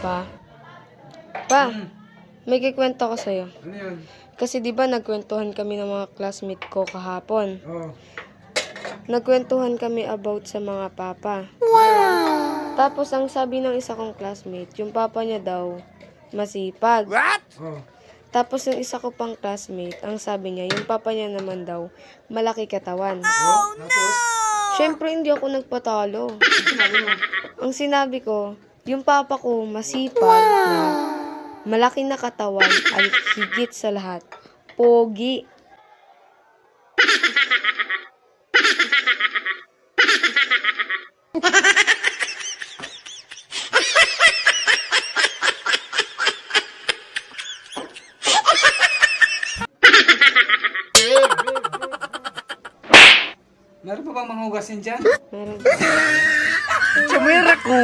Pa, may kikwento ko sa'yo. Ano yun? Kasi di ba nagkwentuhan kami ng mga classmate ko kahapon. Oo. Nagkwentuhan kami about sa mga papa. Tapos ang sabi ng isa kong classmate, yung papa niya daw masipag. Oo. Tapos yung isa ko pang classmate, ang sabi niya, yung papa niya naman daw malaki katawan. Tapos? Syempre hindi ako nagpatalo. Sinabi mo? Ang sinabi ko, yung papa ko masipag na malaki na katawan ay higit sa lahat. Pogi. Meron pa bang mga hugasin dyan? Meron. Sumira ko.